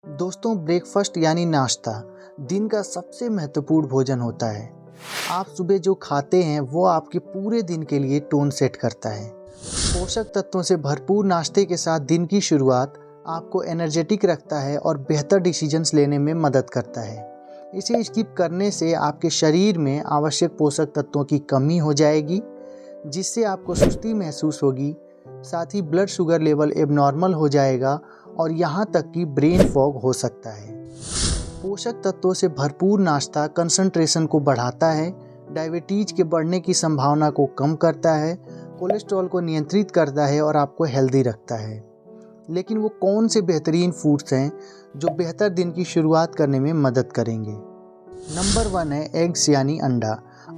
दोस्तों, ब्रेकफास्ट यानी नाश्ता दिन का सबसे महत्वपूर्ण भोजन होता है। आप सुबह जो खाते हैं वो आपके पूरे दिन के लिए टोन सेट करता है। पोषक तत्वों से भरपूर नाश्ते के साथ दिन की शुरुआत आपको एनर्जेटिक रखता है और बेहतर डिसीजंस लेने में मदद करता है। इसे स्किप करने से आपके शरीर में आवश्यक पोषक तत्वों की कमी हो जाएगी, जिससे आपको सुस्ती महसूस होगी। साथ ही ब्लड शुगर लेवल एबनॉर्मल हो जाएगा और यहाँ तक कि ब्रेन फॉग हो सकता है। पोषक तत्वों से भरपूर नाश्ता कंसंट्रेशन को बढ़ाता है, डायबिटीज के बढ़ने की संभावना को कम करता है, कोलेस्ट्रॉल को नियंत्रित करता है और आपको हेल्दी रखता है। लेकिन वो कौन से बेहतरीन फूड्स हैं जो बेहतर दिन की शुरुआत करने में मदद करेंगे? नंबर 1 है एग्स यानी अंडा।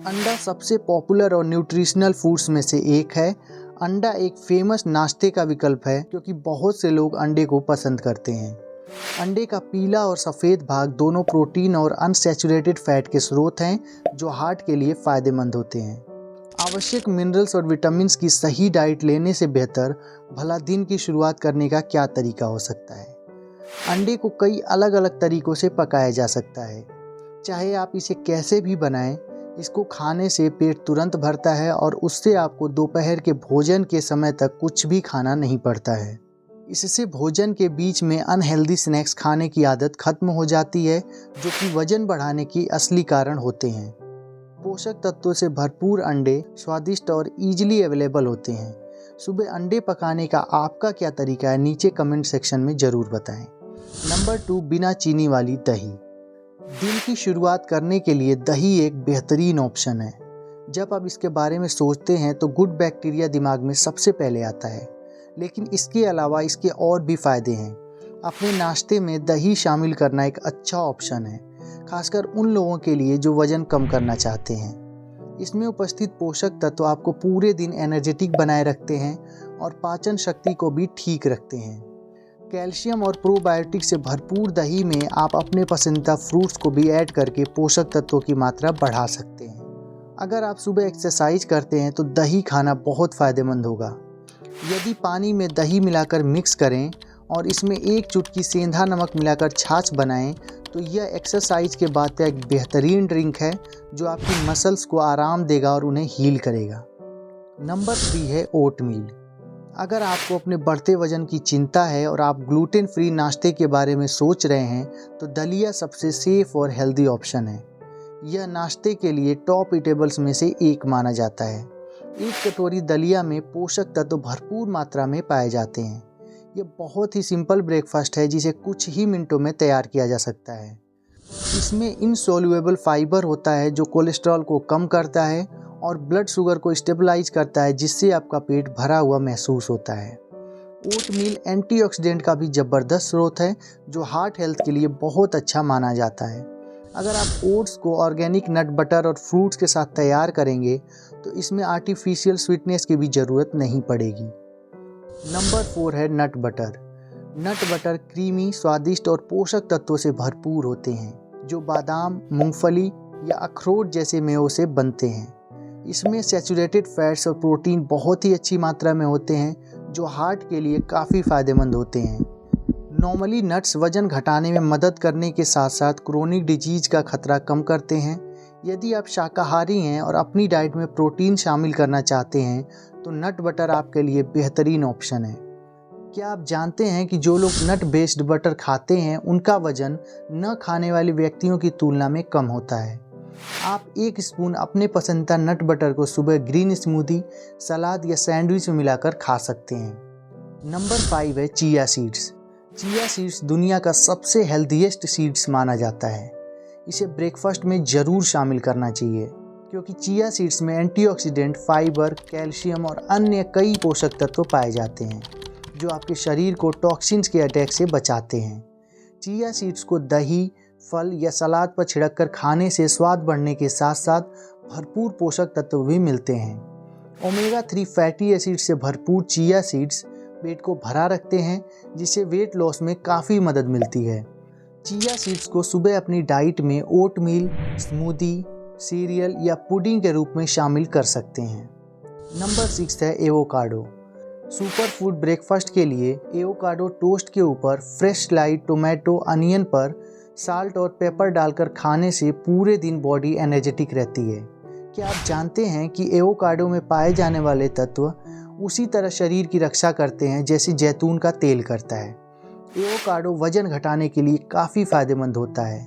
अंडा सबसे पॉपुलर और न्यूट्रिशनल फूड्स में से एक है। अंडा एक फेमस नाश्ते का विकल्प है क्योंकि बहुत से लोग अंडे को पसंद करते हैं। अंडे का पीला और सफ़ेद भाग दोनों प्रोटीन और अनसैचुरेटेड फैट के स्रोत हैं जो हार्ट के लिए फ़ायदेमंद होते हैं। आवश्यक मिनरल्स और विटामिन्स की सही डाइट लेने से बेहतर भला दिन की शुरुआत करने का क्या तरीका हो सकता है? अंडे को कई अलग अलग तरीक़ों से पकाया जा सकता है। चाहे आप इसे कैसे भी बनाएं, इसको खाने से पेट तुरंत भरता है और उससे आपको दोपहर के भोजन के समय तक कुछ भी खाना नहीं पड़ता है। इससे भोजन के बीच में अनहेल्दी स्नैक्स खाने की आदत खत्म हो जाती है, जो कि वजन बढ़ाने की असली कारण होते हैं। पोषक तत्वों से भरपूर अंडे स्वादिष्ट और ईजिली अवेलेबल होते हैं। सुबह अंडे पकाने का आपका क्या तरीका है, नीचे कमेंट सेक्शन में ज़रूर बताएं। नंबर 2, बिना चीनी वाली दही। दिन की शुरुआत करने के लिए दही एक बेहतरीन ऑप्शन है। जब आप इसके बारे में सोचते हैं तो गुड बैक्टीरिया दिमाग में सबसे पहले आता है, लेकिन इसके अलावा इसके और भी फ़ायदे हैं। अपने नाश्ते में दही शामिल करना एक अच्छा ऑप्शन है, खासकर उन लोगों के लिए जो वज़न कम करना चाहते हैं। इसमें उपस्थित पोषक तत्व आपको पूरे दिन एनर्जेटिक बनाए रखते हैं और पाचन शक्ति को भी ठीक रखते हैं। कैल्शियम और प्रोबायोटिक से भरपूर दही में आप अपने पसंदीदा फ्रूट्स को भी ऐड करके पोषक तत्वों की मात्रा बढ़ा सकते हैं। अगर आप सुबह एक्सरसाइज करते हैं तो दही खाना बहुत फ़ायदेमंद होगा। यदि पानी में दही मिलाकर मिक्स करें और इसमें एक चुटकी सेंधा नमक मिलाकर छाछ बनाएं, तो यह एक्सरसाइज के बाद का एक बेहतरीन ड्रिंक है जो आपकी मसल्स को आराम देगा और उन्हें हील करेगा। नंबर 3 है ओटमील। अगर आपको अपने बढ़ते वजन की चिंता है और आप ग्लूटेन फ्री नाश्ते के बारे में सोच रहे हैं, तो दलिया सबसे सेफ और हेल्दी ऑप्शन है। यह नाश्ते के लिए टॉप ईटेबल्स में से एक माना जाता है। एक कटोरी दलिया में पोषक तत्व भरपूर मात्रा में पाए जाते हैं। यह बहुत ही सिंपल ब्रेकफास्ट है जिसे कुछ ही मिनटों में तैयार किया जा सकता है। इसमें इनसोल्यूबल फाइबर होता है जो कोलेस्ट्रॉल को कम करता है और ब्लड शुगर को स्टेबलाइज करता है, जिससे आपका पेट भरा हुआ महसूस होता है। ओटमील एंटीऑक्सीडेंट का भी ज़बरदस्त स्रोत है जो हार्ट हेल्थ के लिए बहुत अच्छा माना जाता है। अगर आप ओट्स को ऑर्गेनिक नट बटर और फ्रूट्स के साथ तैयार करेंगे तो इसमें आर्टिफिशियल स्वीटनेस की भी ज़रूरत नहीं पड़ेगी। नंबर 4 है nut butter. Nut butter creamy, स्वादिष्ट और पोषक तत्वों से भरपूर होते हैं जो बादाम, मूंगफली या अखरोट जैसे मेवों से बनते हैं। इसमें सैचुरेटेड फैट्स और प्रोटीन बहुत ही अच्छी मात्रा में होते हैं जो हार्ट के लिए काफ़ी फ़ायदेमंद होते हैं। नॉर्मली नट्स वज़न घटाने में मदद करने के साथ साथ क्रोनिक डिजीज़ का खतरा कम करते हैं। यदि आप शाकाहारी हैं और अपनी डाइट में प्रोटीन शामिल करना चाहते हैं तो नट बटर आपके लिए बेहतरीन ऑप्शन है। क्या आप जानते हैं कि जो लोग नट बेस्ड बटर खाते हैं उनका वज़न न खाने वाले व्यक्तियों की तुलना में कम होता है? आप 1 स्पून अपने पसंदीदा नट बटर को सुबह ग्रीन स्मूदी, सलाद या सैंडविच में मिलाकर खा सकते हैं। नंबर 5 है चिया सीड्स। चिया सीड्स दुनिया का सबसे हेल्दीएस्ट सीड्स माना जाता है। इसे ब्रेकफास्ट में ज़रूर शामिल करना चाहिए क्योंकि चिया सीड्स में एंटीऑक्सीडेंट, फाइबर, कैल्शियम और अन्य कई पोषक तत्व पाए जाते हैं जो आपके शरीर को टॉक्सिन्स के अटैक से बचाते हैं। चिया सीड्स को दही, फल या सलाद पर छिड़क कर खाने से स्वाद बढ़ने के साथ साथ भरपूर पोषक तत्व भी मिलते हैं। ओमेगा 3 फैटी एसिड से भरपूर चिया सीड्स पेट को भरा रखते हैं, जिससे वेट लॉस में काफ़ी मदद मिलती है। चिया सीड्स को सुबह अपनी डाइट में ओटमील, स्मूदी, सीरियल या पुडिंग के रूप में शामिल कर सकते हैं। नंबर 6 है एवोकाडो। सुपर फूड ब्रेकफास्ट के लिए एवोकाडो टोस्ट के ऊपर फ्रेश स्लाइड टोमेटो अनियन पर साल्ट और पेपर डालकर खाने से पूरे दिन बॉडी एनर्जेटिक रहती है। क्या आप जानते हैं कि एवोकाडो में पाए जाने वाले तत्व उसी तरह शरीर की रक्षा करते हैं जैसे जैतून का तेल करता है। एवोकाडो वजन घटाने के लिए काफ़ी फायदेमंद होता है।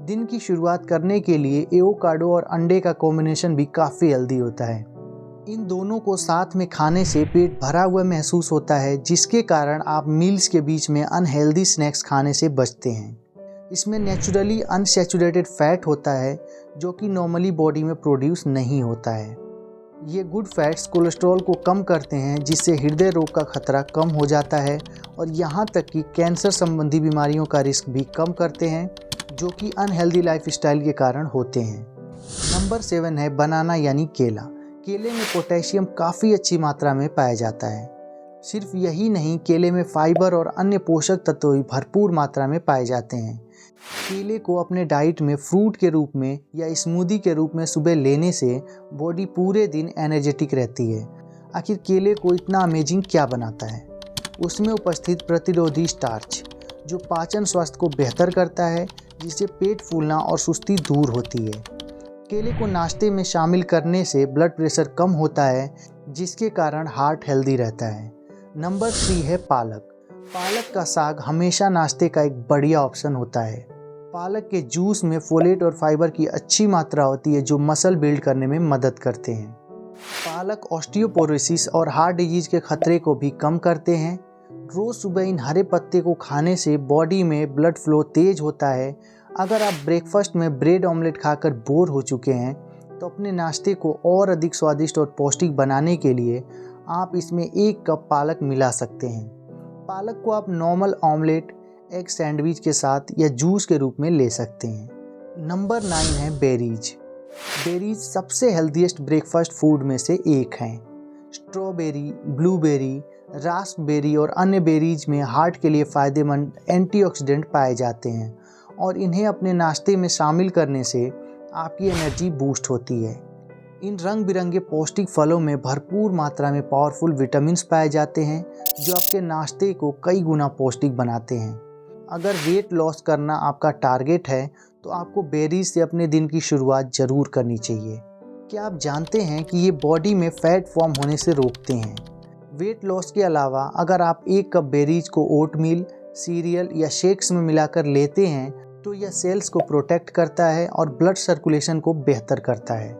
दिन की शुरुआत करने के लिए एवोकाडो और अंडे का कॉम्बिनेशन भी काफ़ी हेल्दी होता है। इन दोनों को साथ में खाने से पेट भरा हुआ महसूस होता है, जिसके कारण आप मील्स के बीच में अनहेल्दी स्नैक्स खाने से बचते हैं। इसमें नेचुरली अनसैचुरेटेड फैट होता है जो कि नॉर्मली बॉडी में प्रोड्यूस नहीं होता है। ये गुड फैट्स कोलेस्ट्रॉल को कम करते हैं, जिससे हृदय रोग का खतरा कम हो जाता है और यहाँ तक कि कैंसर संबंधी बीमारियों का रिस्क भी कम करते हैं, जो कि अनहेल्दी लाइफस्टाइल के कारण होते हैं। नंबर 7 है बनाना यानी केला। केले में पोटेशियम काफ़ी अच्छी मात्रा में पाया जाता है। सिर्फ यही नहीं, केले में फाइबर और अन्य पोषक तत्व भी भरपूर मात्रा में पाए जाते हैं। केले को अपने डाइट में फ्रूट के रूप में या स्मूदी के रूप में सुबह लेने से बॉडी पूरे दिन एनर्जेटिक रहती है। आखिर केले को इतना अमेजिंग क्या बनाता है? उसमें उपस्थित प्रतिरोधी स्टार्च, जो पाचन स्वास्थ्य को बेहतर करता है, जिससे पेट फूलना और सुस्ती दूर होती है। केले को नाश्ते में शामिल करने से ब्लड प्रेशर कम होता है, जिसके कारण हार्ट हेल्दी रहता है। नंबर 3 है पालक। पालक का साग हमेशा नाश्ते का एक बढ़िया ऑप्शन होता है। पालक के जूस में फोलेट और फाइबर की अच्छी मात्रा होती है, जो मसल बिल्ड करने में मदद करते हैं। पालक ऑस्टियोपोरोसिस और हार्ट डिजीज के खतरे को भी कम करते हैं। रोज़ सुबह इन हरे पत्ते को खाने से बॉडी में ब्लड फ्लो तेज होता है। अगर आप ब्रेकफास्ट में ब्रेड ऑमलेट खाकर बोर हो चुके हैं, तो अपने नाश्ते को और अधिक स्वादिष्ट और पौष्टिक बनाने के लिए आप इसमें 1 कप पालक मिला सकते हैं। पालक को आप नॉर्मल ऑमलेट, एग सैंडविच के साथ या जूस के रूप में ले सकते हैं। नंबर 9 है बेरीज। बेरीज सबसे हेल्दीएस्ट ब्रेकफास्ट फूड में से एक हैं। स्ट्रॉबेरी, ब्लूबेरी, रास्पबेरी और अन्य बेरीज में हार्ट के लिए फ़ायदेमंद एंटीऑक्सीडेंट पाए जाते हैं और इन्हें अपने नाश्ते में शामिल करने से आपकी एनर्जी बूस्ट होती है। इन रंग बिरंगे पौष्टिक फलों में भरपूर मात्रा में पावरफुल विटामिन्स पाए जाते हैं, जो आपके नाश्ते को कई गुना पौष्टिक बनाते हैं। अगर वेट लॉस करना आपका टारगेट है, तो आपको बेरीज से अपने दिन की शुरुआत ज़रूर करनी चाहिए। क्या आप जानते हैं कि ये बॉडी में फैट फॉर्म होने से रोकते हैं? वेट लॉस के अलावा अगर आप 1 कप बेरीज को ओटमील, सीरियल या शेक्स में मिलाकर लेते हैं, तो यह सेल्स को प्रोटेक्ट करता है और ब्लड सर्कुलेशन को बेहतर करता है।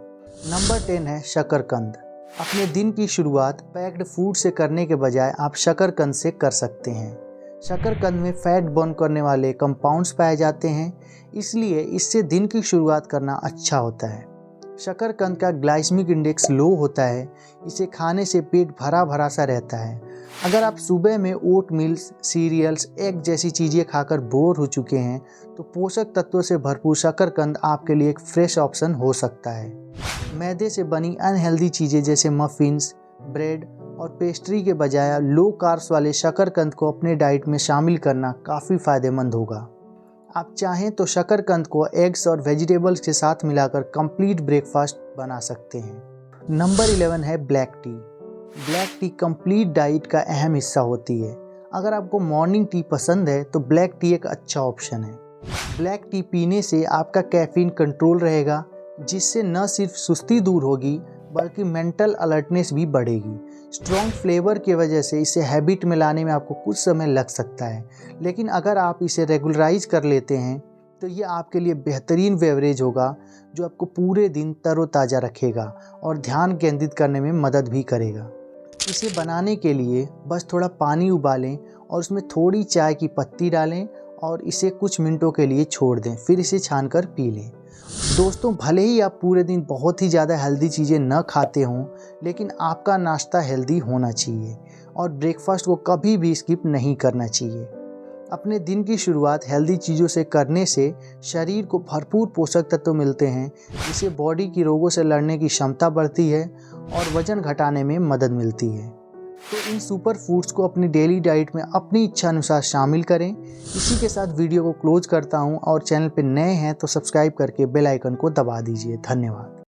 नंबर 10 है शकरकंद। अपने दिन की शुरुआत पैक्ड फूड से करने के बजाय आप शकरकंद से कर सकते हैं। शकरकंद में फैट बर्न करने वाले कंपाउंड्स पाए जाते हैं, इसलिए इससे दिन की शुरुआत करना अच्छा होता है। शकरकंद का ग्लाइसेमिक इंडेक्स लो होता है। इसे खाने से पेट भरा भरा सा रहता है। अगर आप सुबह में ओट मिल्स, सीरियल्स, एग जैसी चीज़ें खाकर बोर हो चुके हैं, तो पोषक तत्वों से भरपूर शकरकंद आपके लिए एक फ्रेश ऑप्शन हो सकता है। मैदे से बनी अनहेल्दी चीज़ें जैसे मफ़िन्स, ब्रेड और पेस्ट्री के बजाय लो कार्ब्स वाले शकरकंद को अपने डाइट में शामिल करना काफ़ी फ़ायदेमंद होगा। आप चाहें तो शकरकंद को एग्स और वेजिटेबल्स के साथ मिलाकर कंप्लीट ब्रेकफास्ट बना सकते हैं। नंबर 11 है black T. Black T complete diet का अहम हिस्सा होती है। अगर आपको मॉर्निंग टी पसंद है, तो ब्लैक टी एक अच्छा ऑप्शन है। ब्लैक टी पीने से आपका कैफीन कंट्रोल रहेगा, जिससे न सिर्फ सुस्ती दूर होगी, बल्कि मेंटल अलर्टनेस भी बढ़ेगी। स्ट्रॉन्ग फ्लेवर की वजह से इसे हैबिट में लाने में आपको कुछ समय लग सकता है, लेकिन अगर आप इसे रेगुलराइज कर लेते हैं, तो ये आपके लिए बेहतरीन बेवरेज होगा, जो आपको पूरे दिन तरोताज़ा रखेगा और ध्यान केंद्रित करने में मदद भी करेगा। इसे बनाने के लिए बस थोड़ा पानी उबालें और उसमें थोड़ी चाय की पत्ती डालें और इसे कुछ मिनटों के लिए छोड़ दें, फिर इसे छानकर पी लें। दोस्तों, भले ही आप पूरे दिन बहुत ही ज़्यादा हेल्दी चीज़ें न खाते हों, लेकिन आपका नाश्ता हेल्दी होना चाहिए और ब्रेकफास्ट को कभी भी स्किप नहीं करना चाहिए। अपने दिन की शुरुआत हेल्दी चीज़ों से करने से शरीर को भरपूर पोषक तत्व मिलते हैं, जिससे बॉडी की रोगों से लड़ने की क्षमता बढ़ती है और वजन घटाने में मदद मिलती है। तो इन सुपर फूड्स को अपनी डेली डाइट में अपनी इच्छा अनुसार शामिल करें। इसी के साथ वीडियो को क्लोज करता हूं और चैनल पर नए हैं तो सब्सक्राइब करके बेल आइकन को दबा दीजिए। धन्यवाद।